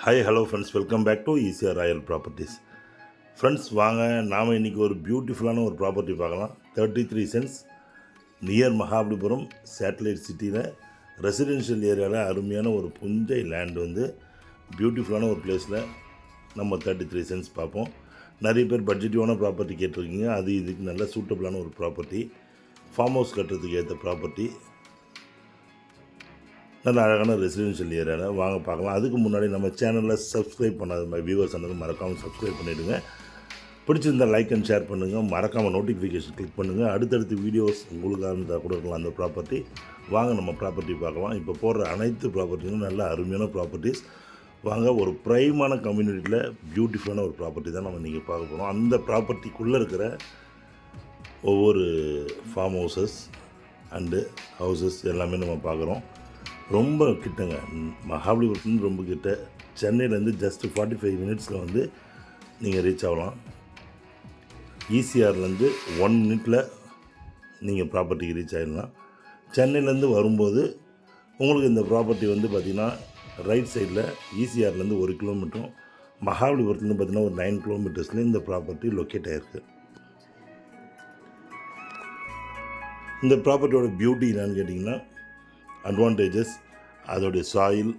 Hi hello friends, welcome back to ECR royal properties. Friends வாங்க, நாம் இன்றைக்கி ஒரு பியூட்டிஃபுல்லான ஒரு ப்ராப்பர்ட்டி பார்க்கலாம். 33 சென்ட்ஸ் நியர் மகாபலிபுரம் சேட்டலைட் சிட்டியில் ரெசிடென்ஷியல் ஏரியாவில் அருமையான ஒரு புஞ்சை லேண்ட் வந்து பியூட்டிஃபுல்லான ஒரு பிளேஸில் நம்ம 33 சென்ட்ஸ் பார்ப்போம். நிறைய பேர் பட்ஜெட்டிவான ப்ராப்பர்ட்டி கேட்டிருக்கீங்க. அது இதுக்கு நல்ல சூட்டபிளான ஒரு ப்ராப்பர்ட்டி, ஃபார்ம் ஹவுஸ் கட்டுறதுக்கு ஏற்ற ப்ராப்பர்ட்டி, நல்ல அழகான ரெசிடென்ஷியல் ஏரியாவில் வாங்க பார்க்கலாம். அதுக்கு முன்னாடி நம்ம சேனலில் சப்ஸ்கிரைப் பண்ணாத மாதிரி வியூவர்ஸ் அந்தது மறக்காமல் சப்ஸ்கிரைப் பண்ணிவிடுங்க. பிடிச்சிருந்தால் லைக் அண்ட் ஷேர் பண்ணுங்கள். மறக்காமல் நோட்டிஃபிகேஷன் கிளிக் பண்ணுங்கள். அடுத்தடுத்து வீடியோஸ் உங்களுக்காக இருந்தால் கூட இருக்கலாம் அந்த ப்ராப்பர்ட்டி. வாங்க நம்ம ப்ராப்பர்ட்டி பார்க்கலாம். இப்போ போடுற அனைத்து ப்ராப்பர்ட்டியும் நல்ல அருமையான ப்ராப்பர்ட்டிஸ். வாங்க, ஒரு ப்ரைமான கம்யூனிட்டியில் பியூட்டிஃபுல்லான ஒரு ப்ராப்பர்ட்டி தான் நம்ம நீங்கள் பார்க்க போகிறோம். அந்த ப்ராப்பர்ட்டிக்குள்ளே இருக்கிற ஒவ்வொரு ஃபார்ம் ஹவுசஸ் அண்டு ஹவுசஸ் எல்லாமே நம்ம பார்க்குறோம். ரொம்ப கிட்டங்க, மகாபலிபுரத்துலேருந்து ரொம்ப கிட்ட. சென்னையிலேருந்து ஜஸ்ட் 45 மினிட்ஸில் வந்து நீங்கள் ரீச் ஆகலாம். ஈசிஆர்லேருந்து 1 மினிட்டில் நீங்கள் ப்ராப்பர்ட்டிக்கு ரீச் ஆகிடலாம். சென்னையிலேருந்து வரும்போது உங்களுக்கு இந்த ப்ராப்பர்ட்டி வந்து பார்த்திங்கன்னா ரைட் சைடில் ஈசிஆர்லேருந்து 1 கிலோமீட்டரும், மகாபலிபுரத்துலேருந்து பார்த்திங்கன்னா ஒரு 9 கிலோமீட்டர்ஸ்லேயும் இந்த ப்ராப்பர்ட்டி லொக்கேட் ஆகிருக்கு. இந்த ப்ராப்பர்ட்டியோட பியூட்டி என்னன்னு கேட்டிங்கன்னா, அட்வான்டேஜஸ், அதோடைய சாயில்,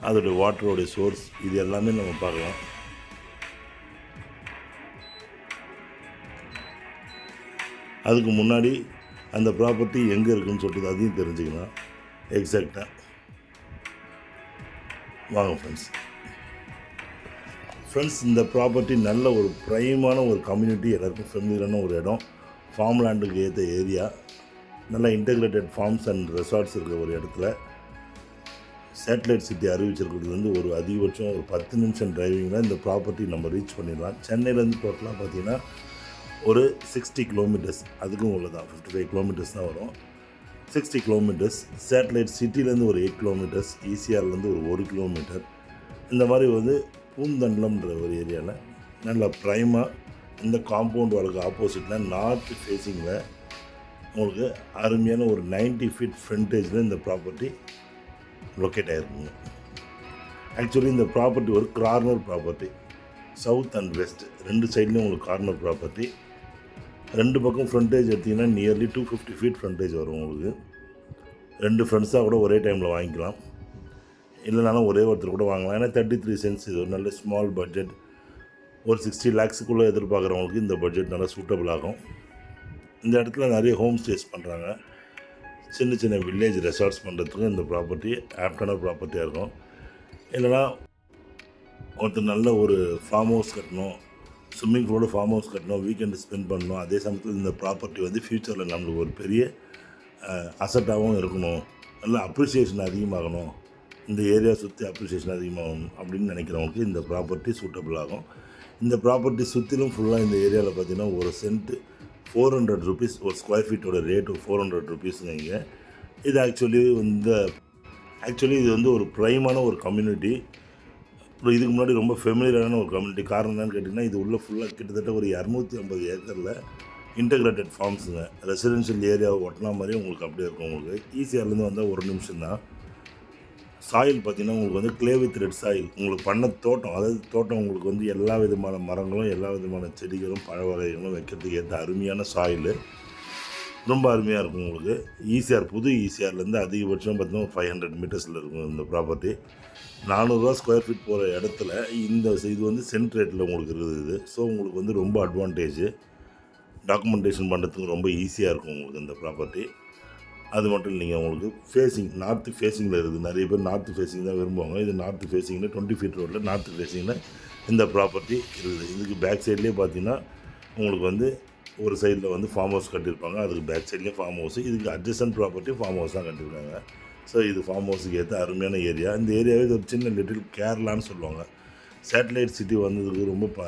அதோடைய வாட்டரோடைய சோர்ஸ், இது எல்லாமே நம்ம பார்க்கலாம். அதுக்கு முன்னாடி அந்த ப்ராப்பர்ட்டி எங்கே இருக்குதுன்னு சொல்லிட்டு அதையும் தெரிஞ்சுக்கலாம் எக்ஸாக்டாக. வாங்க ஃப்ரெண்ட்ஸ், இந்த ப்ராப்பர்ட்டி நல்ல ஒரு ப்ரைமான ஒரு கம்யூனிட்டி, எல்லாருக்கும் ஃபெமிலியரான ஒரு இடம், ஃபார்ம் லேண்டுக்கு ஏற்ற ஏரியா, நல்லா இன்டெகிரேட்டட் ஃபார்ம்ஸ் அண்ட் ரெசார்ட்ஸ் இருக்கிற ஒரு இடத்துல சேட்டலைட் சிட்டி அறிவிச்சிருக்கிறதுலேருந்து ஒரு அதிகபட்சம் ஒரு 10 நிமிஷம் டிரைவிங்கில் இந்த ப்ராப்பர்ட்டி நம்ம ரீச் பண்ணிடலாம். சென்னையிலேருந்து டோட்டலாக பார்த்திங்கன்னா ஒரு 60 கிலோமீட்டர்ஸ், அதுக்கும் உள்ள தான் 55 கிலோமீட்டர்ஸ் தான் வரும். 60 கிலோமீட்டர்ஸ். சேட்டலைட் சிட்டிலேருந்து ஒரு 8 கிலோமீட்டர்ஸ், ஈசிஆர்லேருந்து ஒரு 1 கிலோமீட்டர். இந்த மாதிரி வந்து பூந்தண்டலம்ன்ற ஒரு ஏரியாவில் நல்ல ப்ரைமாக இந்த காம்பவுண்ட் வாலுக்கு ஆப்போசிட்டில் நார்த் ஃபேஸிங்கில் உங்களுக்கு அருமையான ஒரு 90 ஃபீட் ஃப்ரண்டேஜில் இந்த ப்ராப்பர்ட்டி லொக்கேட் ஆகிருக்குங்க. ஆக்சுவலி இந்த ப்ராப்பர்ட்டி ஒரு corner property, south and west 2 சைட்லேயும் உங்களுக்கு கார்னர் ப்ராப்பர்ட்டி. 2 பக்கம் ஃப்ரண்டேஜ் எடுத்திங்கன்னா நியர்லி 250 ஃபீட் ஃப்ரண்டேஜ் வரும் உங்களுக்கு. 2 ஃப்ரெண்ட்ஸாக கூட ஒரே டைமில் வாங்கிக்கலாம், இல்லைனாலும் ஒரே ஒருத்தர் கூட வாங்கலாம். ஏன்னா 33 சென்ட்ஸ் இது ஒரு நல்ல ஸ்மால் பட்ஜெட், ஒரு 60 லேக்ஸுக்குள்ளே எதிர்பார்க்குறவங்களுக்கு இந்த பட்ஜெட் நல்லா சூட்டபிள் ஆகும். இந்த இடத்துல நிறைய ஹோம் ஸ்டேஸ் பண்ணுறாங்க, சின்ன சின்ன வில்லேஜ் ரெசார்ட்ஸ் பண்ணுறதுக்கு இந்த ப்ராப்பர்ட்டி ஆப்டான ப்ராப்பர்ட்டியாக இருக்கும். இல்லைனா ஒருத்தர் நல்ல ஒரு ஃபார்ம் ஹவுஸ் கட்டணும், ஸ்விம்மிங் பூலோட ஃபார்ம் ஹவுஸ் கட்டணும், வீக்கெண்டு ஸ்பெண்ட் பண்ணணும், அதே சமயத்தில் இந்த ப்ராப்பர்ட்டி வந்து ஃப்யூச்சரில் நம்மளுக்கு ஒரு பெரிய அசட்டாகவும் இருக்கணும், நல்ல அப்ரிசியேஷன் அதிகமாகணும், இந்த ஏரியா சுற்றி அப்ரிசியேஷன் அதிகமாகணும் அப்படின்னு நினைக்கிறவங்களுக்கு இந்த ப்ராப்பர்ட்டி சூட்டபிள் ஆகும். இந்த ப்ராப்பர்ட்டி சுற்றிலும் ஃபுல்லாக இந்த ஏரியாவில் பார்த்திங்கன்னா ஒரு சென்ட்டு 400 ருபீஸ், ஒரு ஸ்கொயர் ஃபீட்டோட ரேட்டு 400 ருபீஸுங்க இங்கே. இது ஆக்சுவலி இது வந்து ஒரு ப்ரைமான ஒரு கம்யூனிட்டி. இதுக்கு முன்னாடி ரொம்ப ஃபெமிலியரான ஒரு கம்யூனிட்டி. காரணம் என்னன்னு கேட்டிங்கன்னா, இது உள்ள ஃபுல்லாக கிட்டத்தட்ட ஒரு 250 ஏக்கரில் இன்டெகிரேட்டட் ஃபார்ம்ஸுங்க. ரெசிடென்ஷியல் ஏரியாவை ஒட்டினா மாதிரி உங்களுக்கு அப்படியே இருக்கும். உங்களுக்கு ஈசிஆர்லேருந்து வந்தால் 1 நிமிஷம் தான். சாயில் பார்த்திங்கன்னா உங்களுக்கு வந்து க்ளே வித் ரெட் சாயில். உங்களுக்கு பண்ண தோட்டம், அதாவது தோட்டம் உங்களுக்கு வந்து எல்லா விதமான மரங்களும், எல்லா விதமான செடிகளும், பழ வகைகளும் வைக்கிறதுக்கு ஏற்ற அருமையான சாயில், ரொம்ப அருமையாக இருக்கும் உங்களுக்கு. புது ஈசிஆர்லேருந்து அதிகபட்சம் பார்த்திங்கன்னா 500 மீட்டர்ஸில் இருக்கும் இந்த ப்ராப்பர்ட்டி. 400 ரூபா ஸ்கொயர் ஃபீட் போகிற இடத்துல இது வந்து சென்ட் ரேட்டில் உங்களுக்கு இருக்குது. ஸோ உங்களுக்கு வந்து ரொம்ப அட்வான்டேஜ், டாக்குமெண்டேஷன் பண்ணுறதுக்கு ரொம்ப ஈஸியாக இருக்கும் உங்களுக்கு இந்த ப்ராப்பர்ட்டி. அது மட்டும் இல்லைங்க, உங்களுக்கு ஃபேஸிங் நார்த்து ஃபேஸிங்கில் இருக்குது. நிறைய பேர் நார்த்து ஃபேஸிங் தான் விரும்புவாங்க. இது நார்த்து ஃபேஸிங்கில் 20 ஃபீட் ரோட்டில் நார்த்து ஃபேஸிங்கில் இந்த ப்ராப்பர்ட்டி இருக்குது. இதுக்கு பேக் சைட்லேயே பார்த்தீங்கன்னா உங்களுக்கு வந்து ஒரு சைடில் வந்து ஃபார்ம் ஹவுஸ் கட்டியிருப்பாங்க, அதுக்கு பேக் சைட்லேயே ஃபார்ம் ஹவுஸ். இதுக்கு அட்ஜஸ்டன்ட் ப்ராப்பர்ட்டி ஃபார்ம் ஹவுஸ் தான் கட்டியிருக்காங்க. ஸோ இது ஃபார்ம் ஹவுஸுக்கு ஏற்ற அருமையான ஏரியா. இந்த ஏரியாவே ஒரு சின்ன லிட்டில் கேரளான்னு சொல்லுவாங்க. சேட்டலைட் சிட்டி வந்ததுக்கு ரொம்ப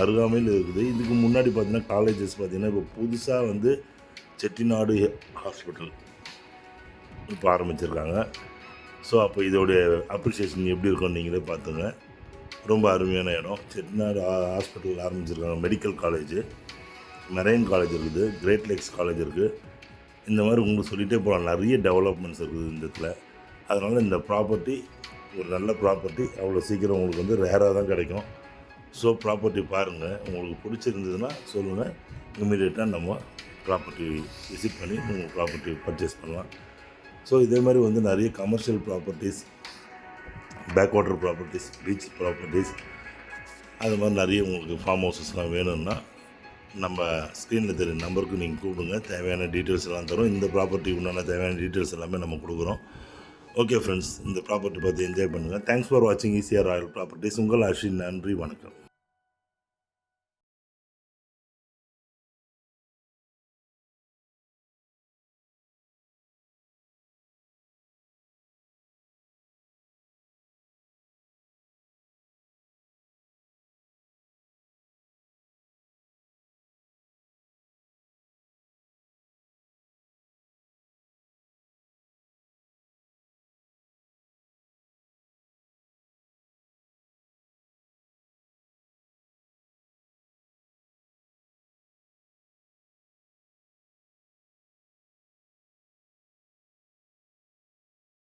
அருகாமையில் இருக்குது. இதுக்கு முன்னாடி பார்த்தீங்கன்னா காலேஜஸ் பார்த்திங்கன்னா இப்போ புதுசாக வந்து செட்டிநாடு ஹாஸ்பிட்டல் இப்போ ஆரம்பிச்சிருக்காங்க. ஸோ அப்போ இதோடைய அப்ரிசியேஷன் எப்படி இருக்கும்னு நீங்களே பார்த்துங்க. ரொம்ப அருமையான இடம். செட்டிநாடு ஹாஸ்பிட்டல் ஆரம்பிச்சிருக்காங்க. மெடிக்கல் காலேஜு, மெரைன் காலேஜ் இருக்குது, கிரேட் லேக்ஸ் காலேஜ் இருக்குது. இந்த மாதிரி உங்களுக்கு சொல்லிகிட்டே போகலாம். நிறைய டெவலப்மெண்ட்ஸ் இருக்குது இந்த இடத்துல. அதனால் இந்த ப்ராப்பர்ட்டி ஒரு நல்ல ப்ராப்பர்ட்டி அவ்வளோ சீக்கிரம் உங்களுக்கு வந்து ரேராக தான் கிடைக்கும். ஸோ ப்ராப்பர்ட்டி பாருங்கள், உங்களுக்கு பிடிச்சிருந்ததுன்னா சொல்லுங்கள், இமீடியட்டாக நம்ம ப்ராப்பர்ட்டி விசிட் பண்ணி உங்கள் ப்ராப்பர்ட்டி பர்ச்சேஸ் பண்ணலாம். ஸோ இதே மாதிரி வந்து நிறைய commercial properties, back water properties, beach properties, அது மாதிரி நிறைய உங்களுக்கு ஃபார்ம் ஹவுசஸ்லாம் வேணும்னா நம்ம ஸ்க்ரீனில் தெரியும் நம்பருக்கு நீங்கள் கூப்பிடுங்க. தேவையான டீட்டெயில்ஸ் எல்லாம் தரும். இந்த ப்ராப்பர்ட்டி உண்டான தேவையான டீட்டெயில்ஸ் எல்லாமே நம்ம கொடுக்குறோம். ஓகே ஃப்ரெண்ட்ஸ், இந்த ப்ராப்பர்ட்டி பார்த்து என்ஜாய் பண்ணுங்கள். தேங்க்ஸ் ஃபார் வாட்சிங் ஈசிஆர் ராயல் ப்ராப்பர்ட்டிஸ். உங்கள் அஸ்வின். நன்றி, வணக்கம்.